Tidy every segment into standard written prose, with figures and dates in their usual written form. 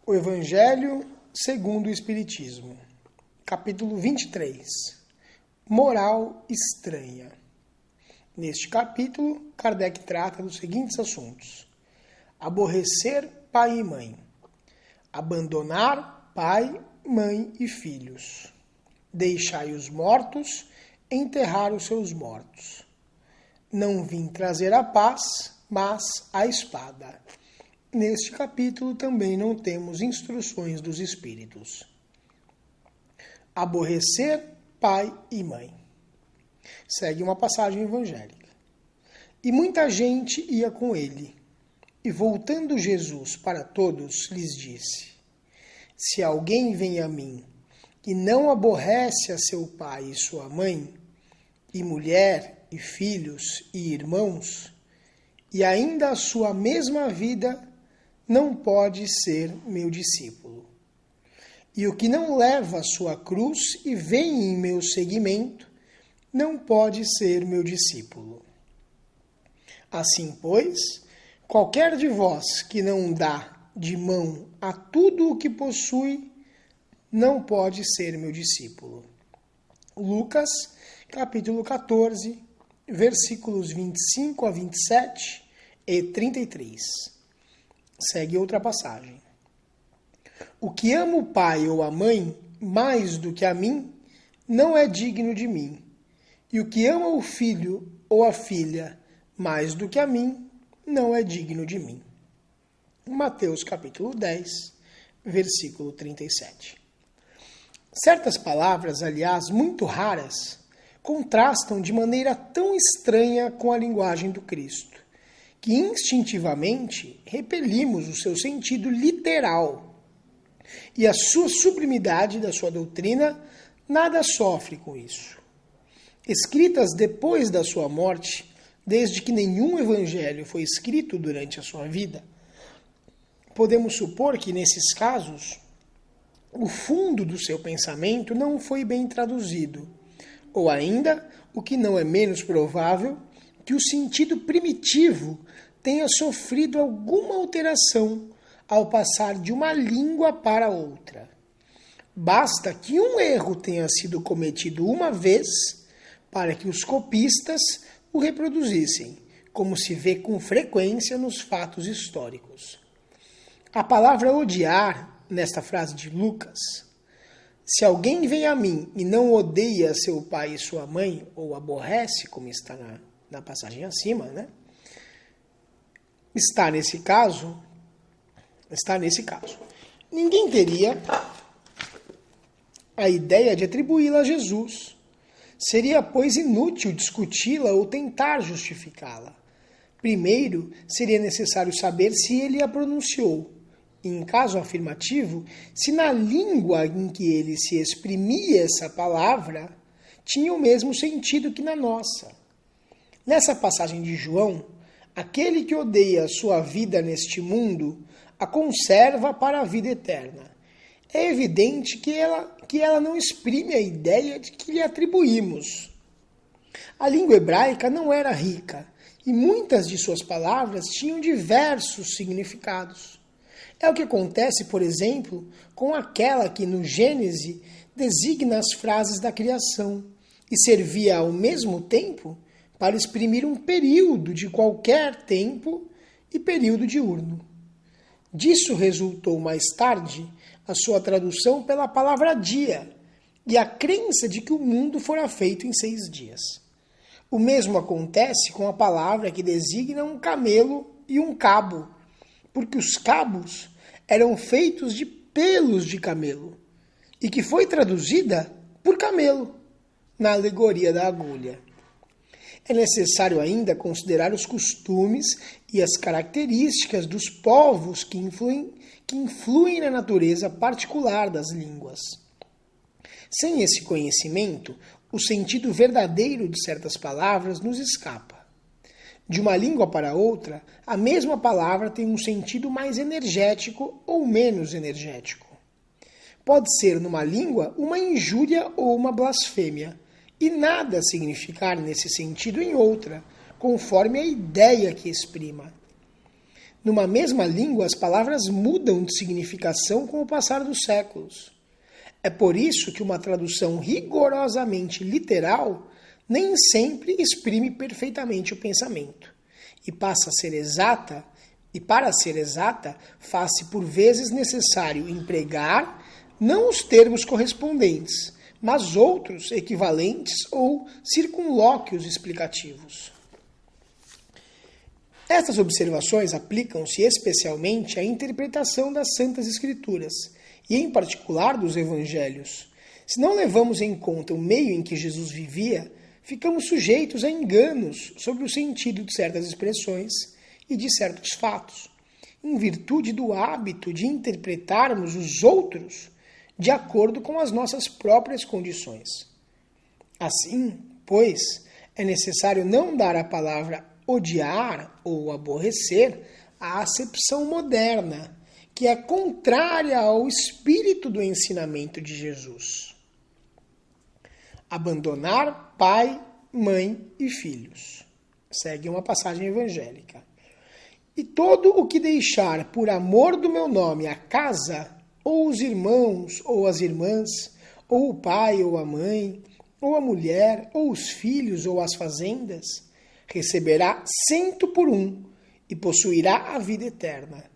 O Evangelho segundo o Espiritismo, capítulo 23, Moral Estranha. Neste capítulo, Kardec trata dos seguintes assuntos: aborrecer pai e mãe, abandonar pai, mãe e filhos, deixai os mortos, enterrar os seus mortos, não vim trazer a paz, mas a espada. Neste capítulo também não temos instruções dos espíritos. Aborrecer pai e mãe. Segue uma passagem evangélica. E muita gente ia com ele. E voltando Jesus para todos, lhes disse: se alguém vem a mim e não aborrece a seu pai e sua mãe, e mulher, e filhos, e irmãos, e ainda a sua mesma vida, não pode ser meu discípulo. E o que não leva a sua cruz e vem em meu seguimento, não pode ser meu discípulo. Assim, pois, qualquer de vós que não dá de mão a tudo o que possui, não pode ser meu discípulo. Lucas, capítulo 14, versículos 25 a 27 e 33. Segue outra passagem. O que ama o pai ou a mãe mais do que a mim, não é digno de mim. E o que ama o filho ou a filha mais do que a mim, não é digno de mim. Mateus capítulo 10, versículo 37. Certas palavras, aliás, muito raras, contrastam de maneira tão estranha com a linguagem do Cristo, que instintivamente repelimos o seu sentido literal. E a sua sublimidade da sua doutrina nada sofre com isso. Escritas depois da sua morte, desde que nenhum evangelho foi escrito durante a sua vida, podemos supor que, nesses casos, o fundo do seu pensamento não foi bem traduzido, ou ainda, o que não é menos provável, que o sentido primitivo tenha sofrido alguma alteração ao passar de uma língua para outra. Basta que um erro tenha sido cometido uma vez para que os copistas o reproduzissem, como se vê com frequência nos fatos históricos. A palavra odiar, nesta frase de Lucas, se alguém vem a mim e não odeia seu pai e sua mãe, ou aborrece, como está na passagem acima, né? Está nesse caso. Ninguém teria a ideia de atribuí-la a Jesus. Seria, pois, inútil discuti-la ou tentar justificá-la. Primeiro, seria necessário saber se ele a pronunciou, e, em caso afirmativo, se na língua em que ele se exprimia essa palavra tinha o mesmo sentido que na nossa. Nessa passagem de João, aquele que odeia a sua vida neste mundo a conserva para a vida eterna. É evidente que ela não exprime a ideia de que lhe atribuímos. A língua hebraica não era rica e muitas de suas palavras tinham diversos significados. É o que acontece, por exemplo, com aquela que no Gênesis designa as frases da criação e servia ao mesmo tempo para exprimir um período de qualquer tempo e período diurno. Disso resultou mais tarde a sua tradução pela palavra dia e a crença de que o mundo fora feito em 6 dias. O mesmo acontece com a palavra que designa um camelo e um cabo, porque os cabos eram feitos de pelos de camelo e que foi traduzida por camelo na alegoria da agulha. É necessário ainda considerar os costumes e as características dos povos que influem na natureza particular das línguas. Sem esse conhecimento, o sentido verdadeiro de certas palavras nos escapa. De uma língua para outra, a mesma palavra tem um sentido mais energético ou menos energético. Pode ser numa língua uma injúria ou uma blasfêmia, e nada significar nesse sentido em outra, conforme a ideia que exprima. Numa mesma língua, as palavras mudam de significação com o passar dos séculos. É por isso que uma tradução rigorosamente literal nem sempre exprime perfeitamente o pensamento. E para ser exata, faz-se por vezes necessário empregar não os termos correspondentes, mas outros equivalentes ou circunlóquios explicativos. Estas observações aplicam-se especialmente à interpretação das Santas Escrituras, e em particular dos Evangelhos. Se não levamos em conta o meio em que Jesus vivia, ficamos sujeitos a enganos sobre o sentido de certas expressões e de certos fatos, em virtude do hábito de interpretarmos os outros de acordo com as nossas próprias condições. Assim, pois, é necessário não dar à palavra odiar ou aborrecer a acepção moderna, que é contrária ao espírito do ensinamento de Jesus. Abandonar pai, mãe e filhos. Segue uma passagem evangélica. E todo o que deixar por amor do meu nome a casa, ou os irmãos, ou as irmãs, ou o pai, ou a mãe, ou a mulher, ou os filhos, ou as fazendas, receberá 100 e possuirá a vida eterna.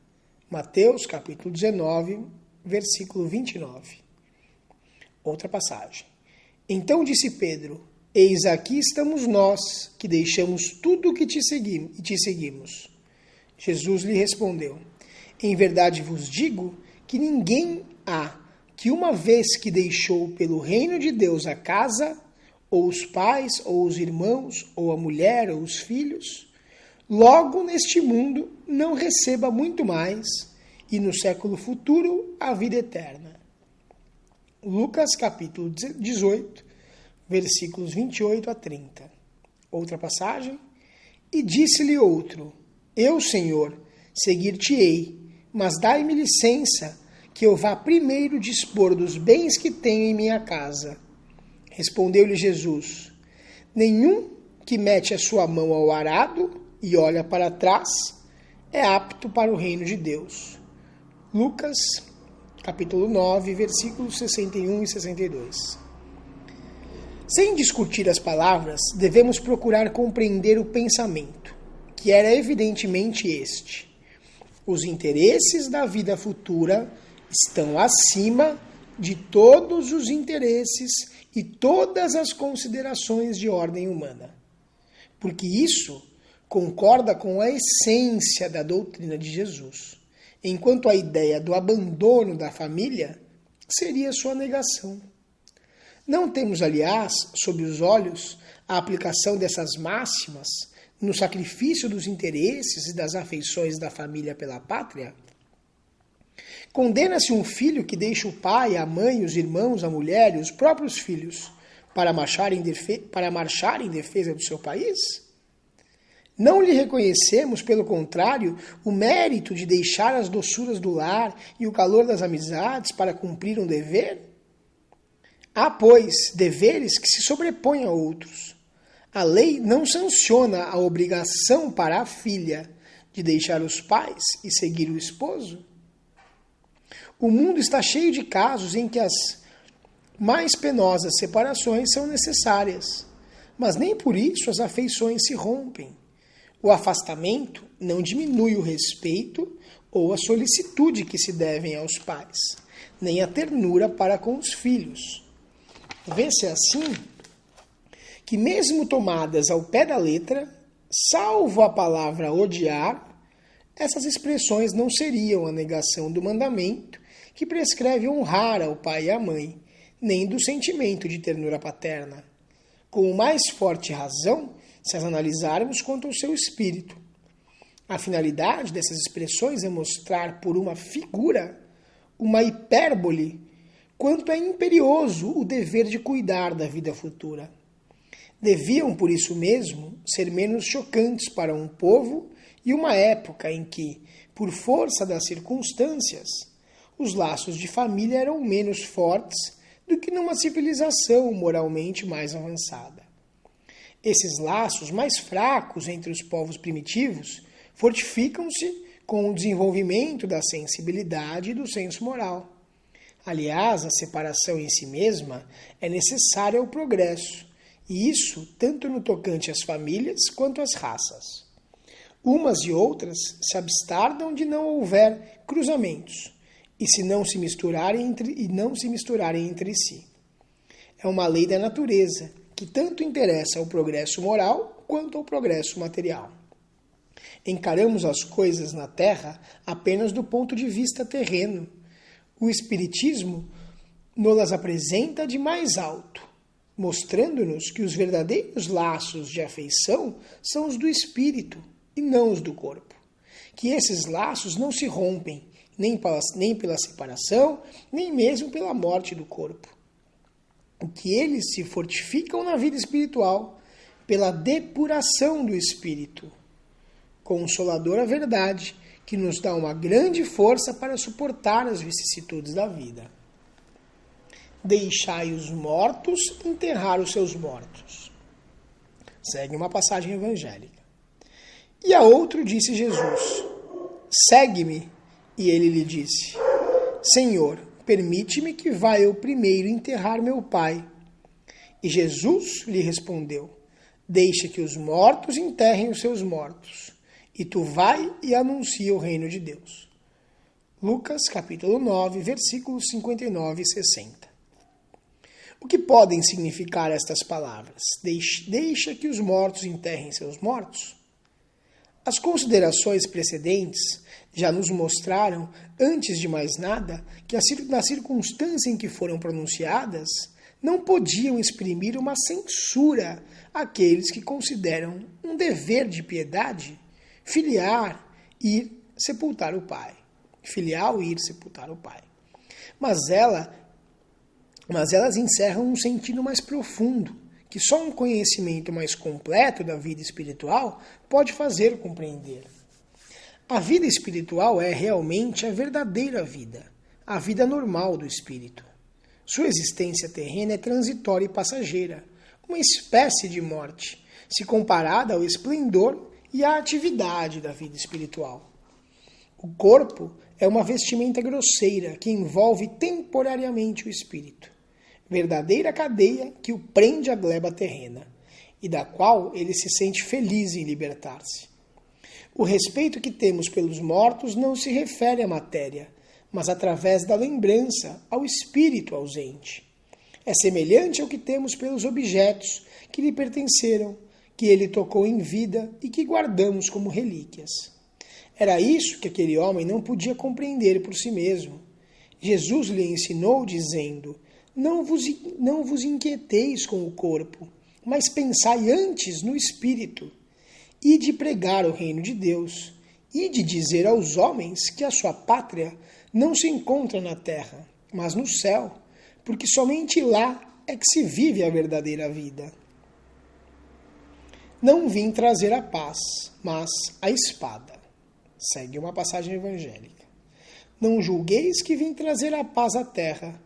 Mateus capítulo 19, versículo 29. Outra passagem. Então disse Pedro, eis aqui estamos nós, que deixamos tudo o que te seguimos. Jesus lhe respondeu, em verdade vos digo que ninguém há que uma vez que deixou pelo reino de Deus a casa, ou os pais, ou os irmãos, ou a mulher, ou os filhos, logo neste mundo não receba muito mais, e no século futuro a vida eterna. Lucas capítulo 18, versículos 28 a 30. Outra passagem. E disse-lhe outro, eu, Senhor, seguir-te-ei, mas dai-me licença, que eu vá primeiro dispor dos bens que tenho em minha casa. Respondeu-lhe Jesus, nenhum que mete a sua mão ao arado e olha para trás é apto para o reino de Deus. Lucas, capítulo 9, versículos 61 e 62. Sem discutir as palavras, devemos procurar compreender o pensamento, que era evidentemente este. Os interesses da vida futura estão acima de todos os interesses e todas as considerações de ordem humana. Porque isso concorda com a essência da doutrina de Jesus, enquanto a ideia do abandono da família seria sua negação. Não temos, aliás, sob os olhos a aplicação dessas máximas no sacrifício dos interesses e das afeições da família pela pátria? Condena-se um filho que deixa o pai, a mãe, os irmãos, a mulher e os próprios filhos para marchar em defesa do seu país? Não lhe reconhecemos, pelo contrário, o mérito de deixar as doçuras do lar e o calor das amizades para cumprir um dever? Há, pois, deveres que se sobrepõem a outros. A lei não sanciona a obrigação para a filha de deixar os pais e seguir o esposo. O mundo está cheio de casos em que as mais penosas separações são necessárias, mas nem por isso as afeições se rompem. O afastamento não diminui o respeito ou a solicitude que se devem aos pais, nem a ternura para com os filhos. Vê-se assim que, mesmo tomadas ao pé da letra, salvo a palavra odiar, essas expressões não seriam a negação do mandamento que prescreve honrar ao pai e à mãe, nem do sentimento de ternura paterna. Com mais forte razão, se as analisarmos quanto ao seu espírito. A finalidade dessas expressões é mostrar por uma figura, uma hipérbole, quanto é imperioso o dever de cuidar da vida futura. Deviam, por isso mesmo, ser menos chocantes para um povo e uma época em que, por força das circunstâncias, os laços de família eram menos fortes do que numa civilização moralmente mais avançada. Esses laços mais fracos entre os povos primitivos fortificam-se com o desenvolvimento da sensibilidade e do senso moral. Aliás, a separação em si mesma é necessária ao progresso, e isso tanto no tocante às famílias quanto às raças. Umas e outras se abstardam de não houver cruzamentos, e não se misturarem entre si. É uma lei da natureza, que tanto interessa ao progresso moral quanto ao progresso material. Encaramos as coisas na Terra apenas do ponto de vista terreno. O Espiritismo nos apresenta de mais alto, mostrando-nos que os verdadeiros laços de afeição são os do espírito e não os do corpo. Que esses laços não se rompem, nem pela separação, nem mesmo pela morte do corpo. Que eles se fortificam na vida espiritual pela depuração do espírito. Consoladora verdade, que nos dá uma grande força para suportar as vicissitudes da vida. Deixai os mortos enterrar os seus mortos. Segue uma passagem evangélica. E a outro disse Jesus: segue-me. E ele lhe disse: Senhor, permite-me que vá eu primeiro enterrar meu pai. E Jesus lhe respondeu: deixa que os mortos enterrem os seus mortos, e tu vai e anuncia o reino de Deus. Lucas capítulo 9, versículos 59 e 60. O que podem significar estas palavras? Deixa que os mortos enterrem seus mortos? As considerações precedentes já nos mostraram, antes de mais nada, que na circunstância em que foram pronunciadas, não podiam exprimir uma censura àqueles que consideram um dever de piedade filial ir sepultar o pai. Mas elas encerram um sentido mais profundo, que só um conhecimento mais completo da vida espiritual pode fazer compreender. A vida espiritual é realmente a verdadeira vida, a vida normal do espírito. Sua existência terrena é transitória e passageira, uma espécie de morte, se comparada ao esplendor e à atividade da vida espiritual. O corpo é uma vestimenta grosseira que envolve temporariamente o espírito, verdadeira cadeia que o prende à gleba terrena, e da qual ele se sente feliz em libertar-se. O respeito que temos pelos mortos não se refere à matéria, mas através da lembrança ao espírito ausente. É semelhante ao que temos pelos objetos que lhe pertenceram, que ele tocou em vida e que guardamos como relíquias. Era isso que aquele homem não podia compreender por si mesmo. Jesus lhe ensinou dizendo: Não vos inquieteis com o corpo, mas pensai antes no espírito, e de pregar o reino de Deus, e de dizer aos homens que a sua pátria não se encontra na terra, mas no céu, porque somente lá é que se vive a verdadeira vida. Não vim trazer a paz, mas a espada. Segue uma passagem evangélica. Não julgueis que vim trazer a paz à terra.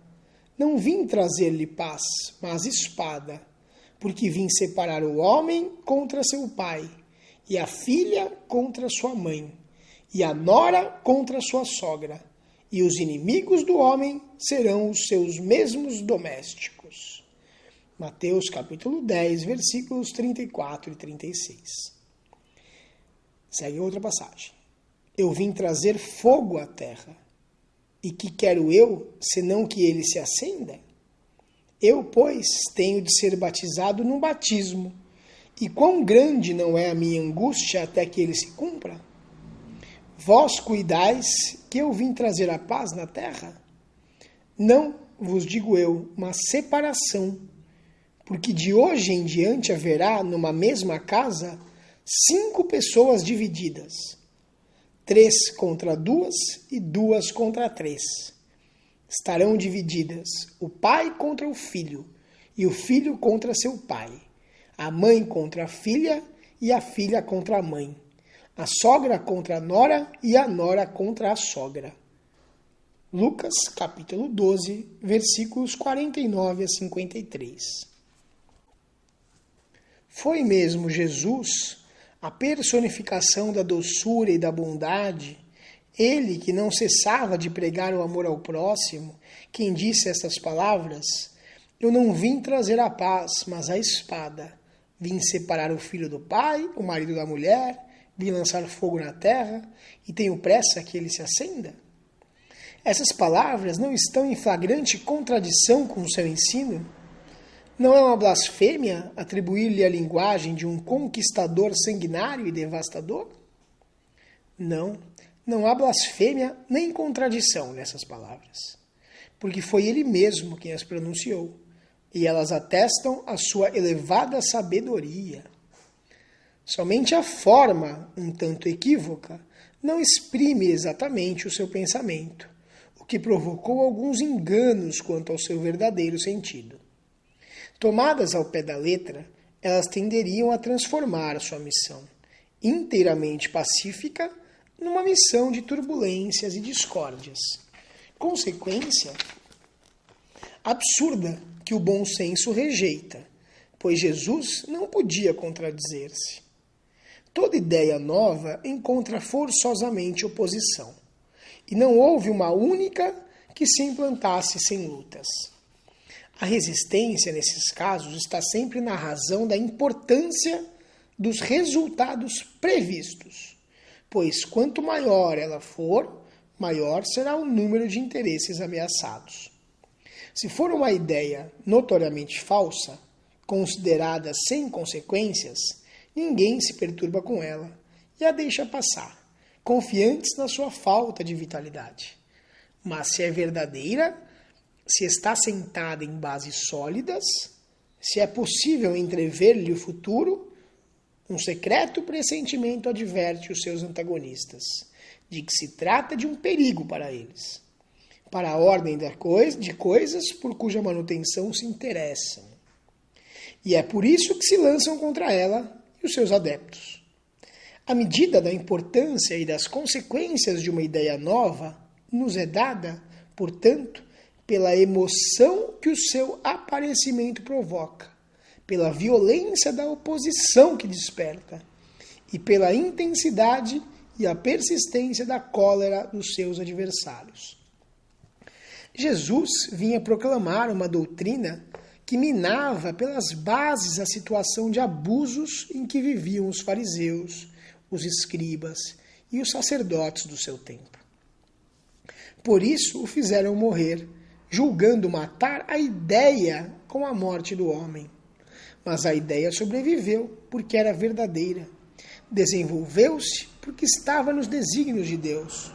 Não vim trazer-lhe paz, mas espada, porque vim separar o homem contra seu pai, e a filha contra sua mãe, e a nora contra sua sogra, e os inimigos do homem serão os seus mesmos domésticos. Mateus capítulo 10, versículos 34 e 36. Segue outra passagem. Eu vim trazer fogo à terra, e que quero eu, senão que ele se acenda? Eu, pois, tenho de ser batizado num batismo, e quão grande não é a minha angústia até que ele se cumpra? Vós cuidais que eu vim trazer a paz na terra? Não vos digo eu, mas separação, porque de hoje em diante haverá numa mesma casa 5 pessoas divididas, 3 contra 2 e 2 contra 3. Estarão divididas o pai contra o filho, e o filho contra seu pai, a mãe contra a filha e a filha contra a mãe, a sogra contra a nora e a nora contra a sogra. Lucas capítulo 12, versículos 49 a 53. Foi mesmo Jesus a personificação da doçura e da bondade Ele, que não cessava de pregar o amor ao próximo, quem disse estas palavras: eu não vim trazer a paz, mas a espada. Vim separar o filho do pai, o marido da mulher, vim lançar fogo na terra, e tenho pressa que ele se acenda. Essas palavras não estão em flagrante contradição com o seu ensino? Não é uma blasfêmia atribuir-lhe a linguagem de um conquistador sanguinário e devastador? Não há blasfêmia nem contradição nessas palavras, porque foi ele mesmo quem as pronunciou, e elas atestam a sua elevada sabedoria. Somente a forma, um tanto equívoca, não exprime exatamente o seu pensamento, o que provocou alguns enganos quanto ao seu verdadeiro sentido. Tomadas ao pé da letra, elas tenderiam a transformar sua missão, inteiramente pacífica, numa missão de turbulências e discórdias. Consequência absurda que o bom senso rejeita, pois Jesus não podia contradizer-se. Toda ideia nova encontra forçosamente oposição, e não houve uma única que se implantasse sem lutas. A resistência, nesses casos, está sempre na razão da importância dos resultados previstos, pois quanto maior ela for, maior será o número de interesses ameaçados. Se for uma ideia notoriamente falsa, considerada sem consequências, ninguém se perturba com ela e a deixa passar, confiantes na sua falta de vitalidade. Mas se é verdadeira, se está sentada em bases sólidas, se é possível entrever-lhe o futuro, um secreto pressentimento adverte os seus antagonistas de que se trata de um perigo para eles, para a ordem de coisas por cuja manutenção se interessam. E é por isso que se lançam contra ela e os seus adeptos. A medida da importância e das consequências de uma ideia nova nos é dada, portanto, pela emoção que o seu aparecimento provoca, pela violência da oposição que desperta e pela intensidade e a persistência da cólera dos seus adversários. Jesus vinha proclamar uma doutrina que minava pelas bases a situação de abusos em que viviam os fariseus, os escribas e os sacerdotes do seu tempo. Por isso o fizeram morrer, julgando matar a ideia com a morte do homem. Mas a ideia sobreviveu porque era verdadeira. Desenvolveu-se porque estava nos desígnios de Deus.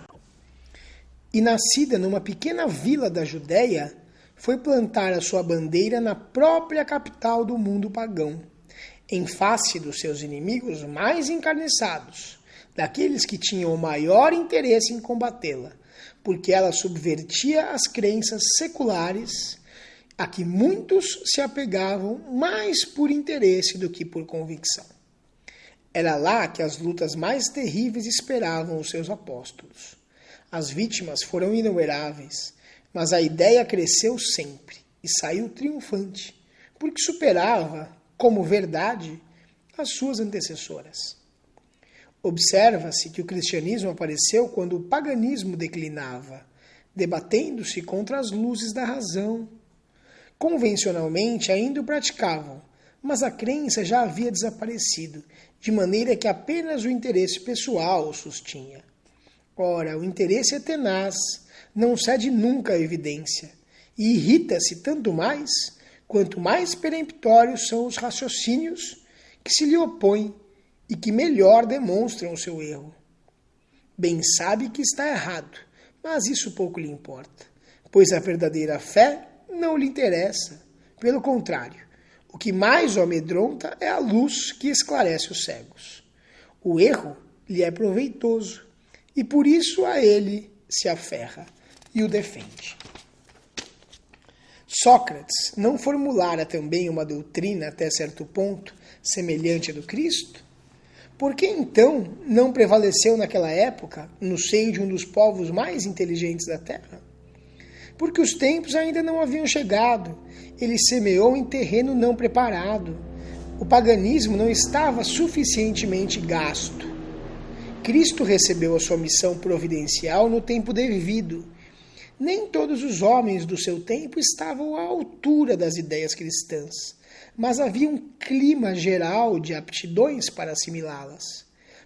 E nascida numa pequena vila da Judéia, foi plantar a sua bandeira na própria capital do mundo pagão, em face dos seus inimigos mais encarniçados, daqueles que tinham o maior interesse em combatê-la, porque ela subvertia as crenças seculares a que muitos se apegavam mais por interesse do que por convicção. Era lá que as lutas mais terríveis esperavam os seus apóstolos. As vítimas foram inumeráveis, mas a ideia cresceu sempre e saiu triunfante, porque superava, como verdade, as suas antecessoras. Observa-se que o cristianismo apareceu quando o paganismo declinava, debatendo-se contra as luzes da razão. Convencionalmente ainda o praticavam, mas a crença já havia desaparecido, de maneira que apenas o interesse pessoal o sustinha. Ora, o interesse é tenaz, não cede nunca à evidência, e irrita-se tanto mais, quanto mais peremptórios são os raciocínios que se lhe opõem e que melhor demonstram o seu erro. Bem sabe que está errado, mas isso pouco lhe importa, pois a verdadeira fé não lhe interessa. Pelo contrário, o que mais o amedronta é a luz que esclarece os cegos. O erro lhe é proveitoso, e por isso a ele se aferra e o defende. Sócrates não formulara também uma doutrina até certo ponto semelhante à do Cristo? Por que então não prevaleceu naquela época no seio de um dos povos mais inteligentes da terra? Porque os tempos ainda não haviam chegado, ele semeou em terreno não preparado. O paganismo não estava suficientemente gasto. Cristo recebeu a sua missão providencial no tempo devido. Nem todos os homens do seu tempo estavam à altura das ideias cristãs, mas havia um clima geral de aptidões para assimilá-las,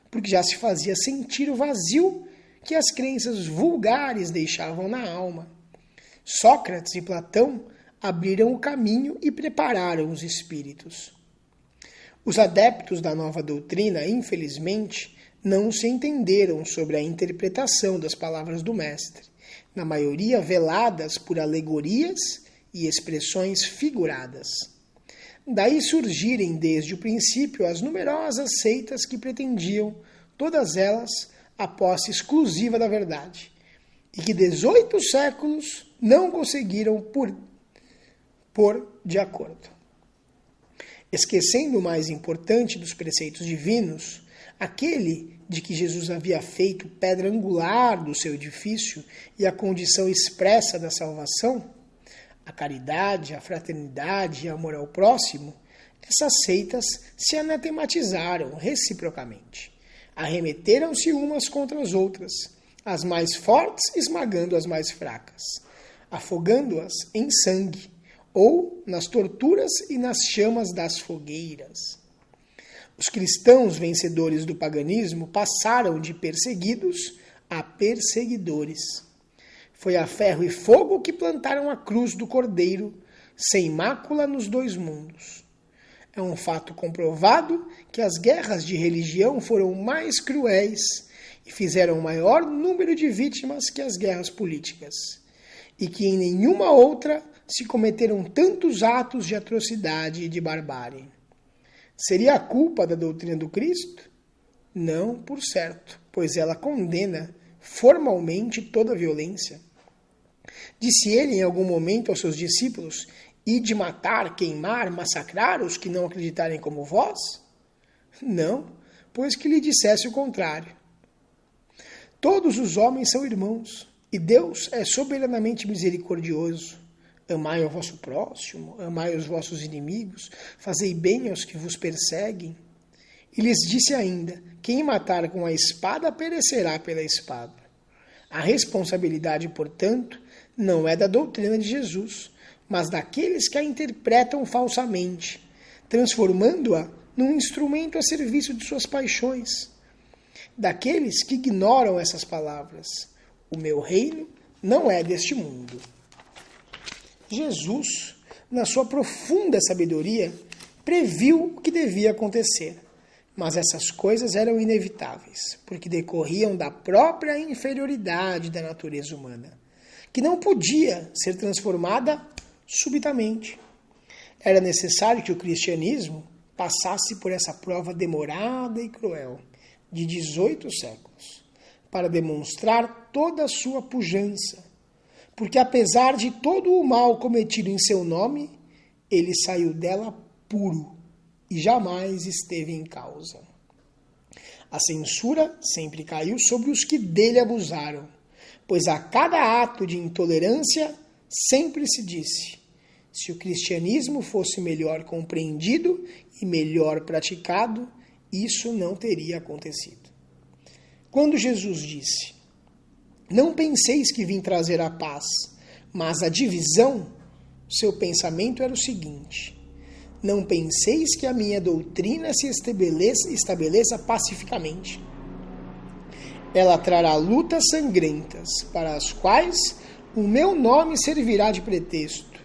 porque já se fazia sentir o vazio que as crenças vulgares deixavam na alma. Sócrates e Platão abriram o caminho e prepararam os espíritos. Os adeptos da nova doutrina, infelizmente, não se entenderam sobre a interpretação das palavras do Mestre, na maioria veladas por alegorias e expressões figuradas. Daí surgirem desde o princípio as numerosas seitas que pretendiam, todas elas, a posse exclusiva da verdade, e que 18 séculos não conseguiram pôr de acordo. Esquecendo o mais importante dos preceitos divinos, aquele de que Jesus havia feito pedra angular do seu edifício e a condição expressa da salvação, a caridade, a fraternidade e o amor ao próximo, essas seitas se anatematizaram reciprocamente. Arremeteram-se umas contra as outras, as mais fortes esmagando as mais fracas, afogando-as em sangue, ou nas torturas e nas chamas das fogueiras. Os cristãos vencedores do paganismo passaram de perseguidos a perseguidores. Foi a ferro e fogo que plantaram a cruz do Cordeiro, sem mácula nos dois mundos. É um fato comprovado que as guerras de religião foram mais cruéis e fizeram maior número de vítimas que as guerras políticas, e que em nenhuma outra se cometeram tantos atos de atrocidade e de barbárie. Seria a culpa da doutrina do Cristo? Não, por certo, pois ela condena formalmente toda a violência. Disse ele em algum momento aos seus discípulos: "Ide matar, queimar, massacrar os que não acreditarem como vós?" Não, pois que lhe dissesse o contrário. Todos os homens são irmãos, e Deus é soberanamente misericordioso. Amai ao vosso próximo, amai os vossos inimigos, fazei bem aos que vos perseguem. E lhes disse ainda: quem matar com a espada perecerá pela espada. A responsabilidade, portanto, não é da doutrina de Jesus, mas daqueles que a interpretam falsamente, transformando-a num instrumento a serviço de suas paixões. Daqueles que ignoram essas palavras: o meu reino não é deste mundo. Jesus, na sua profunda sabedoria, previu o que devia acontecer, mas essas coisas eram inevitáveis, porque decorriam da própria inferioridade da natureza humana, que não podia ser transformada subitamente. Era necessário que o cristianismo passasse por essa prova demorada e cruel, de 18 séculos, para demonstrar toda a sua pujança, porque apesar de todo o mal cometido em seu nome, ele saiu dela puro e jamais esteve em causa. A censura sempre caiu sobre os que dele abusaram, pois a cada ato de intolerância sempre se disse: se o cristianismo fosse melhor compreendido e melhor praticado, isso não teria acontecido. Quando Jesus disse: não penseis que vim trazer a paz, mas a divisão, seu pensamento era o seguinte: não penseis que a minha doutrina se estabeleça pacificamente. Ela trará lutas sangrentas, para as quais o meu nome servirá de pretexto,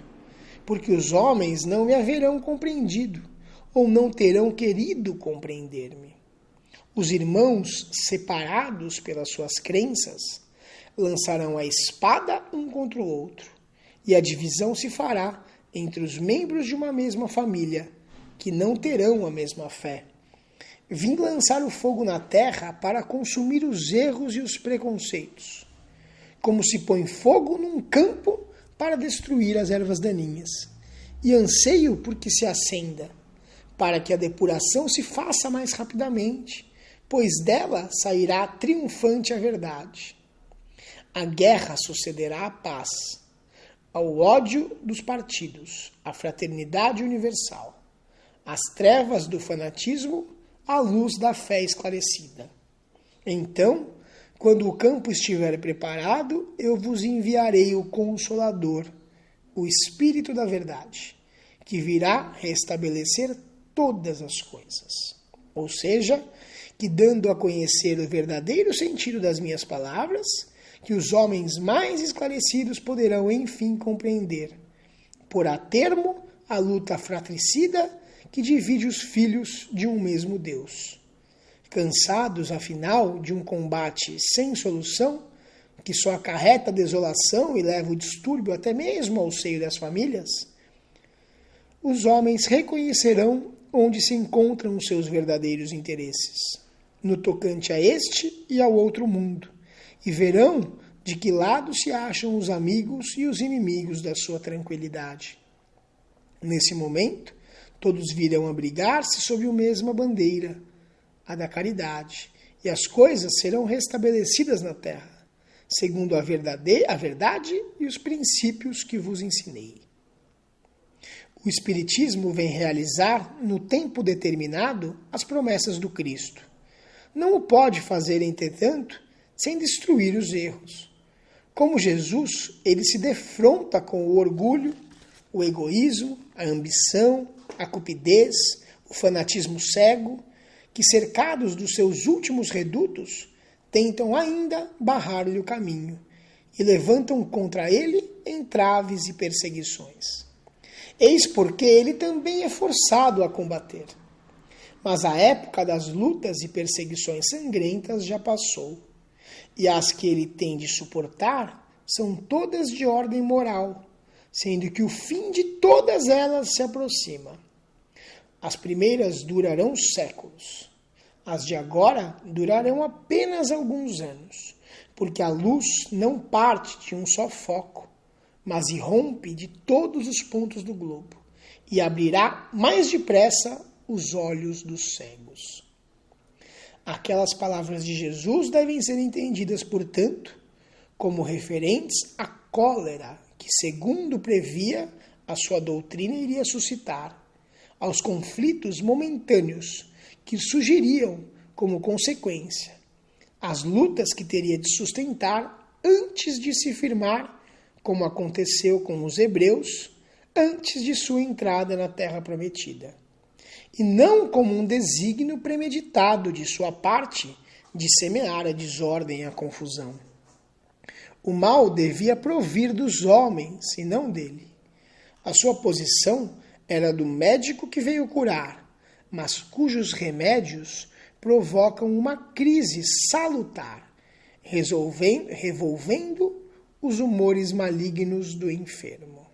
porque os homens não me haverão compreendido, ou não terão querido compreender-me. Os irmãos, separados pelas suas crenças, lançarão a espada um contra o outro, e a divisão se fará entre os membros de uma mesma família, que não terão a mesma fé. Vim lançar o fogo na terra para consumir os erros e os preconceitos, como se põe fogo num campo para destruir as ervas daninhas, e anseio por que se acenda, para que a depuração se faça mais rapidamente, pois dela sairá triunfante a verdade. A guerra sucederá à paz, ao ódio dos partidos, à fraternidade universal, às trevas do fanatismo, à luz da fé esclarecida. Então, quando o campo estiver preparado, eu vos enviarei o Consolador, o Espírito da Verdade, que virá restabelecer todas as coisas. Ou seja, que dando a conhecer o verdadeiro sentido das minhas palavras, que os homens mais esclarecidos poderão enfim compreender, por a termo a luta fratricida que divide os filhos de um mesmo Deus. Cansados, afinal, de um combate sem solução, que só acarreta desolação e leva o distúrbio até mesmo ao seio das famílias, os homens reconhecerão onde se encontram os seus verdadeiros interesses, no tocante a este e ao outro mundo, e verão de que lado se acham os amigos e os inimigos da sua tranquilidade. Nesse momento, todos virão abrigar-se sob a mesma bandeira, a da caridade, e as coisas serão restabelecidas na terra, segundo a verdade e os princípios que vos ensinei. O Espiritismo vem realizar, no tempo determinado, as promessas do Cristo. Não o pode fazer, entretanto, sem destruir os erros. Como Jesus, ele se defronta com o orgulho, o egoísmo, a ambição, a cupidez, o fanatismo cego, que, cercados dos seus últimos redutos, tentam ainda barrar-lhe o caminho e levantam contra ele entraves e perseguições. Eis porque ele também é forçado a combater. Mas a época das lutas e perseguições sangrentas já passou, e as que ele tem de suportar são todas de ordem moral, sendo que o fim de todas elas se aproxima. As primeiras durarão séculos. As de agora durarão apenas alguns anos, porque a luz não parte de um só foco, mas irrompe de todos os pontos do globo e abrirá mais depressa os olhos dos cegos. Aquelas palavras de Jesus devem ser entendidas, portanto, como referentes à cólera que, segundo previa, a sua doutrina iria suscitar, aos conflitos momentâneos que surgiriam como consequência, às lutas que teria de sustentar antes de se firmar, como aconteceu com os hebreus, antes de sua entrada na terra prometida, e não como um desígnio premeditado de sua parte de semear a desordem e a confusão. O mal devia provir dos homens e não dele. A sua posição era do médico que veio curar, mas cujos remédios provocam uma crise salutar, revolvendo os humores malignos do enfermo.